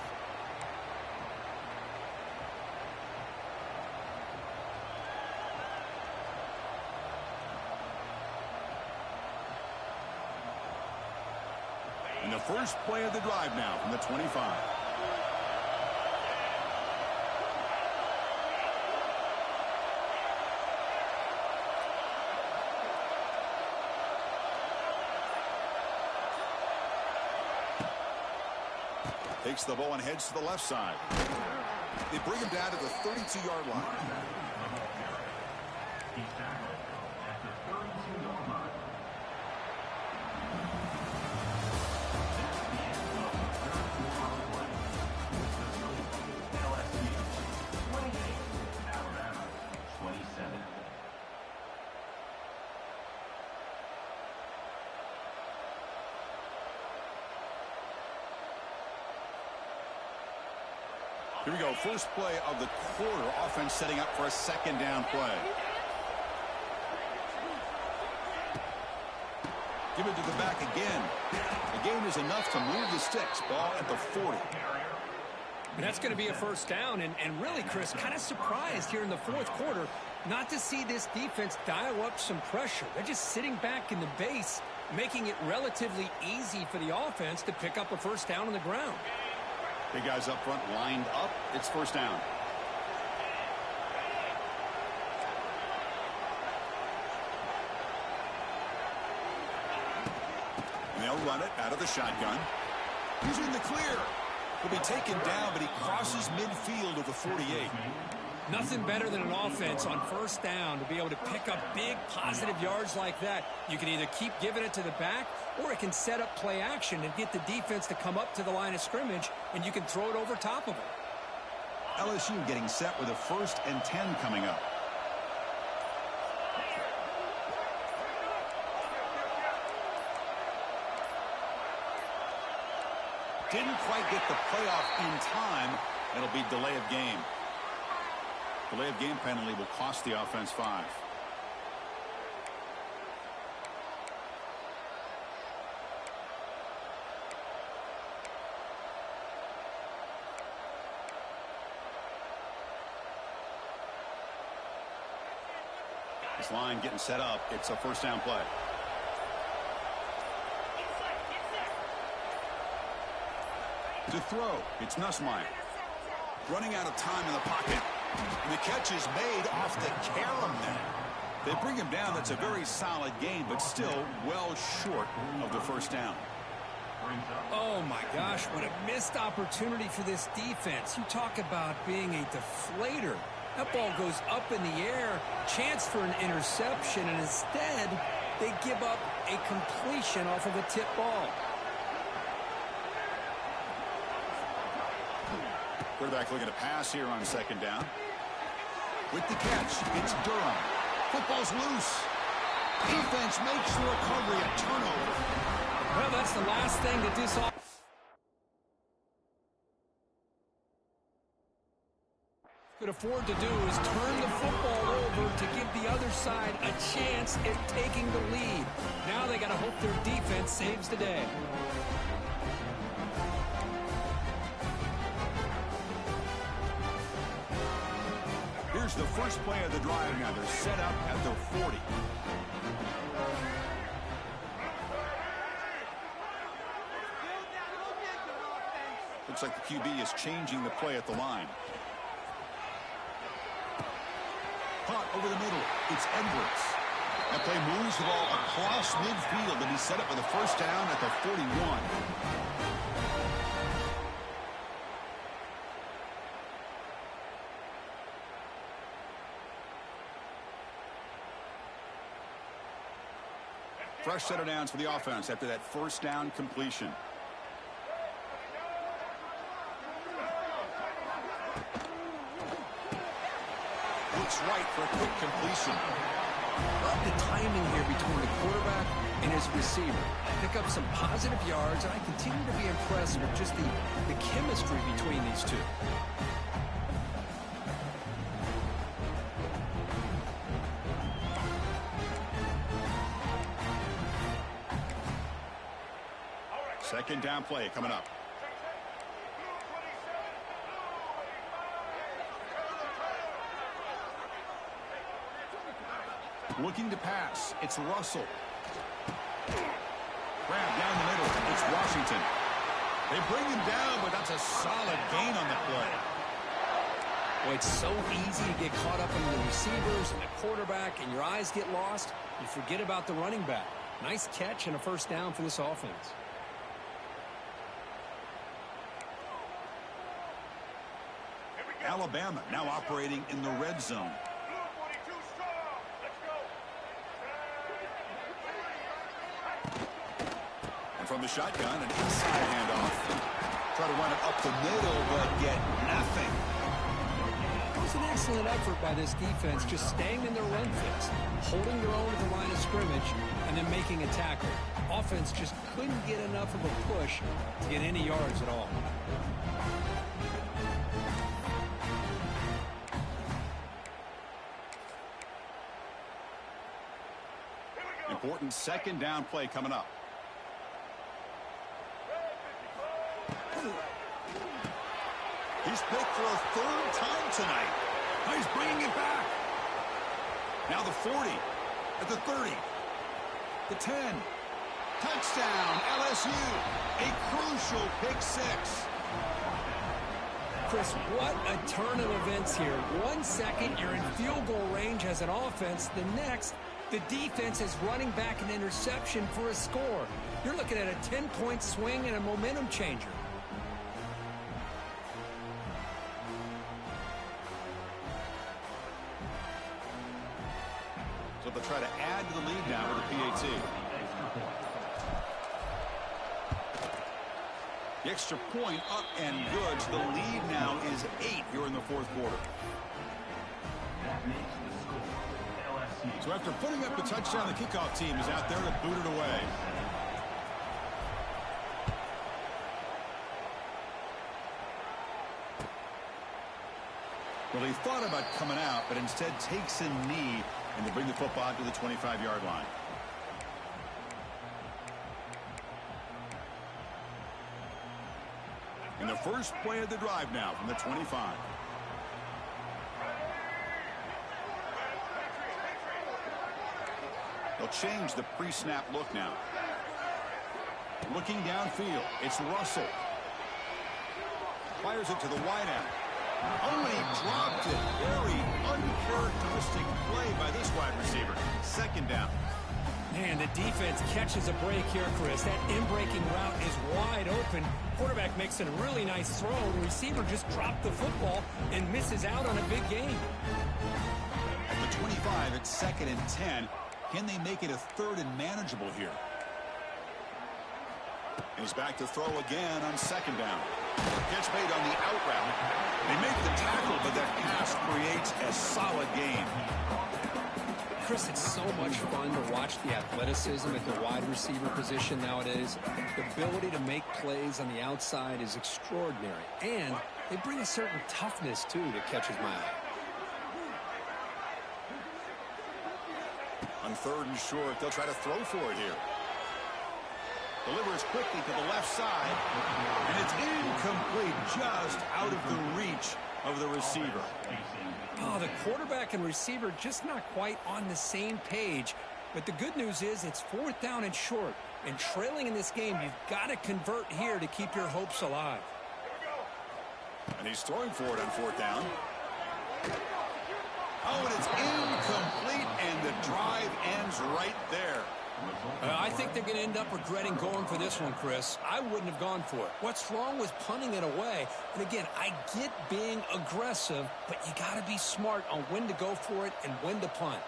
And the first play of the drive now from the 25. Takes the ball and heads to the left side. They bring him down to the 32-yard line. Here we go, first play of the quarter. Offense setting up for a 2nd down play. Give it to the back again. The gain is enough to move the sticks. Ball at the 40. And that's going to be a 1st down. And really, Chris, kind of surprised here in the 4th quarter not to see this defense dial up some pressure. They're just sitting back in the base, making it relatively easy for the offense to pick up a 1st down on the ground. Big guys up front lined up. It's 1st down. And they'll run it out of the shotgun. He's in the clear. He'll be taken down, but he crosses midfield of the 48. Nothing better than an offense on 1st down to be able to pick up big positive yards like that. You can either keep giving it to the back, or it can set up play action and get the defense to come up to the line of scrimmage, and you can throw it over top of them. LSU getting set with a 1st and 10 coming up. Didn't quite get the playoff in time. It'll be delay of game. Delay of game penalty will cost the offense 5. This line getting set up. It's a 1st down play. To throw, it's Nussmeier. Running out of time in the pocket. And the catch is made off the carom there. They bring him down. That's a very solid gain, but still well short of the 1st down. Oh, my gosh, what a missed opportunity for this defense. You talk about being a deflator. That ball goes up in the air, chance for an interception, and instead they give up a completion off of a tip ball. Quarterback looking to pass here on 2nd down. With the catch, it's Durham. Football's loose. Defense makes the recovery a turnover. Well, that's the last thing that this could afford to do is turn the football over to give the other side a chance at taking the lead. Now they got to hope their defense saves the day. Here's the first play of the drive now. They're set up at their 40. Looks like the QB is changing the play at the line. Caught over the middle. It's Edwards. That play moves the ball across midfield to be set up with a first down at the 41. Fresh set of downs for the offense after that first down completion. Looks right for a quick completion. Love the timing here between the quarterback and his receiver. Pick up some positive yards, and I continue to be impressed with just the chemistry between these two. Second down play coming up. Looking to pass. It's Russell. Grab down the middle. It's Washington. They bring him down, but that's a solid gain on the play. Boy, it's so easy to get caught up in the receivers and the quarterback, and your eyes get lost. You forget about the running back. Nice catch and a first down for this offense. Alabama now operating in the red zone. And from the shotgun, an inside handoff. Try to run it up the middle, but get nothing. It was an excellent effort by this defense, just staying in their run fits, holding their own at the line of scrimmage, and then making a tackle. Offense just couldn't get enough of a push to get any yards at all. Important second down play coming up. He's picked for a third time tonight. Oh, he's bringing it back. Now the 40, at the 30, the 10. Touchdown, LSU. A crucial pick six. Chris, what a turn of events here. 1 second, you're in field goal range as an offense. The next, the defense is running back an interception for a score. You're looking at a 10-point swing and a momentum changer. So they'll try to add to the lead now with the PAT. The extra point up and good. So the lead now is 8 here in the fourth quarter. So after putting up the touchdown, the kickoff team is out there to boot it away. Well, he thought about coming out, but instead takes a knee and to bring the football out to the 25-yard line. In the first play of the drive now from the 25. They'll change the pre-snap look now. Looking downfield, it's Russell. Fires it to the wideout. Only dropped it. Very uncharacteristic play by this wide receiver. Second down. Man, the defense catches a break here, Chris. That in-breaking route is wide open. Quarterback makes a really nice throw. The receiver just dropped the football and misses out on a big gain. At the 25, it's 2nd and 10. Can they make it a 3rd and manageable here? And he's back to throw again on 2nd down. Catch made on the out route. They make the tackle, but that pass creates a solid gain. Chris, it's so much fun to watch the athleticism at the wide receiver position nowadays. The ability to make plays on the outside is extraordinary. And they bring a certain toughness, too, that catches my eye. On 3rd and short, they'll try to throw for it here. Delivers quickly to the left side. And it's incomplete, just out of the reach of the receiver. Oh, the quarterback and receiver just not quite on the same page. But the good news is it's 4th down and short. And trailing in this game, you've got to convert here to keep your hopes alive. And he's throwing for it on 4th down. Oh, and it's incomplete, and the drive ends right there. I think they're going to end up regretting going for this one, Chris. I wouldn't have gone for it. What's wrong with punting it away? And again, I get being aggressive, but you got to be smart on when to go for it and when to punt.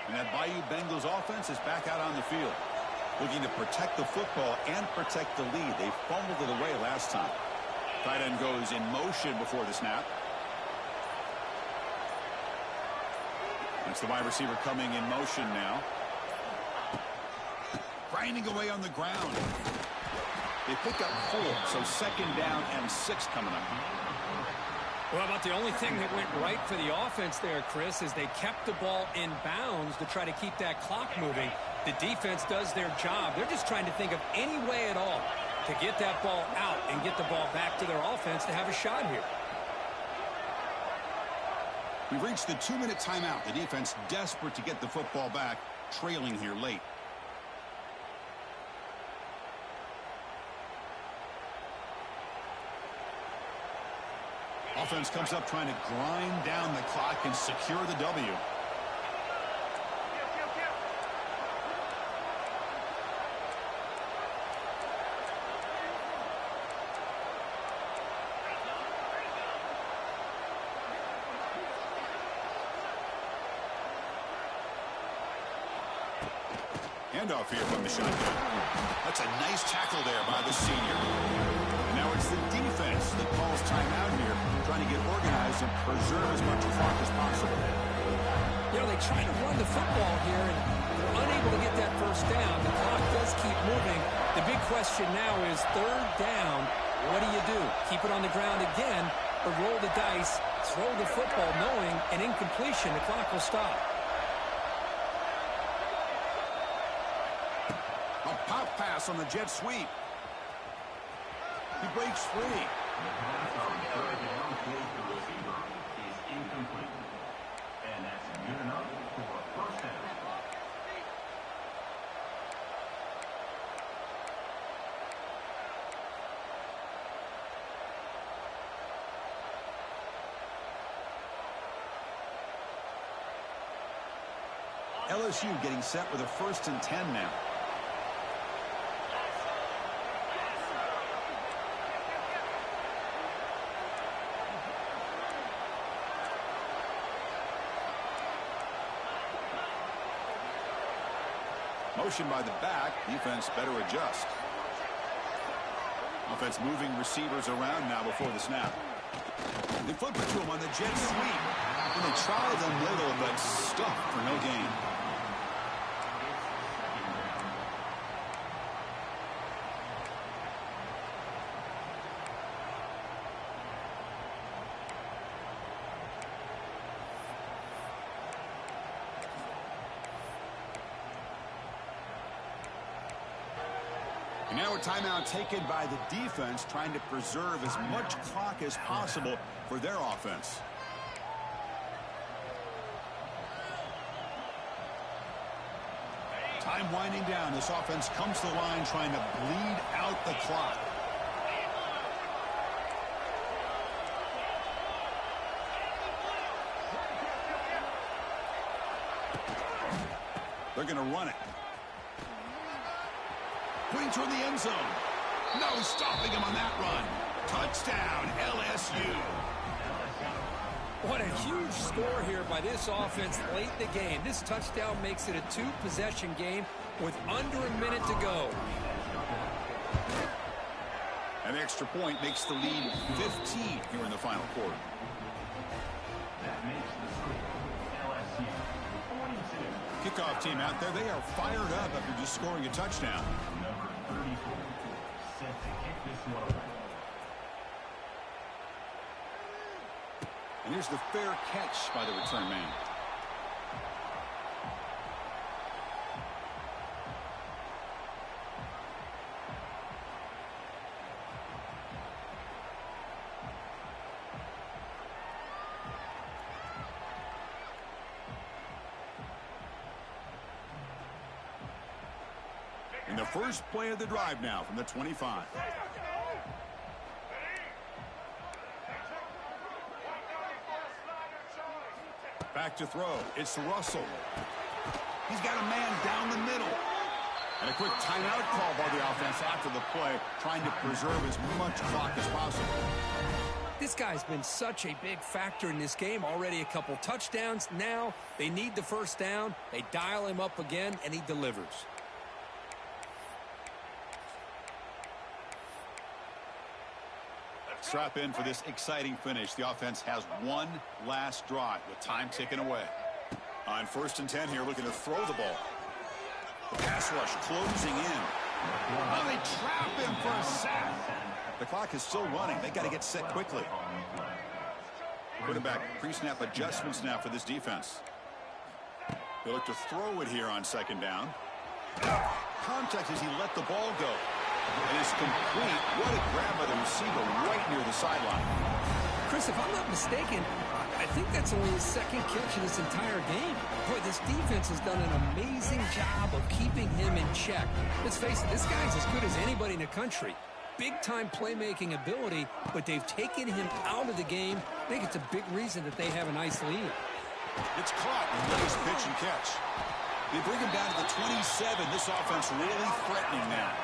And that Bayou Bengals offense is back out on the field, looking to protect the football and protect the lead. They fumbled it away last time. Tight end goes in motion before the snap. That's the wide receiver coming in motion now. Grinding away on the ground. They pick up 4, so 2nd down and 6 coming up. Well, about the only thing that went right for the offense there, Chris, is they kept the ball in bounds to try to keep that clock moving. The defense does their job. They're just trying to think of any way at all to get that ball out and get the ball back to their offense to have a shot here. We've reached the 2-minute timeout. The defense desperate to get the football back, trailing here late. Offense comes up trying to grind down the clock and secure the W. Handoff here from the shotgun. That's a nice tackle there by the senior. And now it's the defense that calls timeout here, trying to get organized and preserve as much clock as possible. You know, they try to run the football here, and they're unable to get that first down. The clock does keep moving. The big question now is 3rd down. What do you do? Keep it on the ground again, or roll the dice, throw the football, knowing an incompletion, the clock will stop. A pop pass on the jet sweep. He breaks free. The pass on 3rd down to the receiver is incomplete. And that's good enough for 1st down. LSU getting set with a 1st and 10 now. Motion by the back. Defense better adjust. Offense moving receivers around now before the snap. They flip it to him on the jet sweep. And they try the middle, but stuck for no gain. And now a timeout taken by the defense, trying to preserve as much clock as possible for their offense. Time winding down. This offense comes to the line trying to bleed out the clock. They're going to run it. Putting toward the end zone. No stopping him on that run. Touchdown, LSU. What a huge score here by this offense late in the game. This touchdown makes it a 2-possession game with under a minute to go. An extra point makes the lead 15 here in the final quarter. That makes the score LSU 42. Kickoff team out there. They are fired up after just scoring a touchdown. Number 34 set to kick this one away. And here's the fair catch by the return man. And the first play of the drive now from the 25. Back to throw. It's Russell. He's got a man down the middle. And a quick timeout call by the offense after the play, trying to preserve as much clock as possible. This guy's been such a big factor in this game. Already a couple touchdowns. Now they need the first down. They dial him up again, and he delivers. Strap in for this exciting finish. The offense has one last drive with time ticking away. On 1st and 10 here, looking to throw the ball. The pass rush closing in. Oh, they trap him for a sack. The clock is still running. They got to get set quickly. Quarterback pre-snap adjustments now for this defense. They look to throw it here on 2nd down. Contact as he let the ball go. And it's complete. What a grab by the receiver right near the sideline. Chris, if I'm not mistaken, I think that's only his 2nd catch in this entire game. Boy, this defense has done an amazing job of keeping him in check. Let's face it, this guy's as good as anybody in the country. Big-time playmaking ability, but they've taken him out of the game. I think it's a big reason that they have a nice lead. It's caught. Nice pitch and catch. They bring him down to the 27. This offense really threatening now.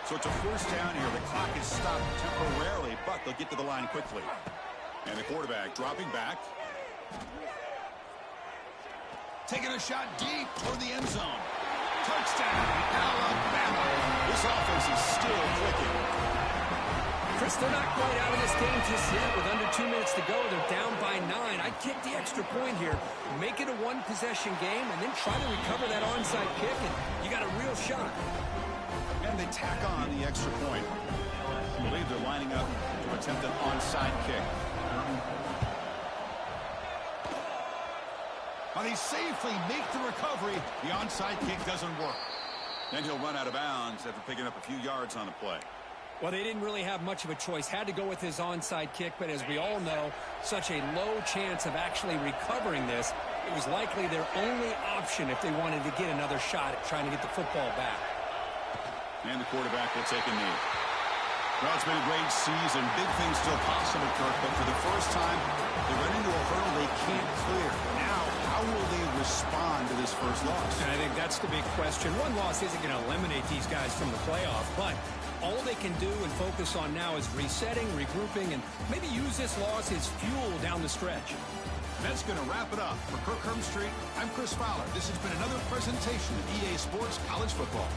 So it's a 1st down here. The clock is stopped temporarily, but they'll get to the line quickly. And the quarterback dropping back. Taking a shot deep toward the end zone. Touchdown, Alabama. This offense is still clicking. Chris, they're not quite out of this game just yet. With under 2 minutes to go, they're down by 9. I'd kick the extra point here, make it a one-possession game, and then try to recover that onside kick, and you got a real shot. And they tack on the extra point. I believe they're lining up to attempt an onside kick. But they safely make the recovery. The onside kick doesn't work. Then he'll run out of bounds after picking up a few yards on the play. Well, they didn't really have much of a choice. Had to go with his onside kick, but as we all know, such a low chance of actually recovering this. It was likely their only option if they wanted to get another shot at trying to get the football back. And the quarterback will take a knee. Well, it's been a great season. Big things still possible, Kirk, but for the first time, they run into a hurdle they can't clear. Now, how will they respond to this first loss? And I think that's the big question. One loss isn't going to eliminate these guys from the playoff, but all they can do and focus on now is resetting, regrouping, and maybe use this loss as fuel down the stretch. That's going to wrap it up. For Kirk Herbstreit, I'm Chris Fowler. This has been another presentation of EA Sports College Football.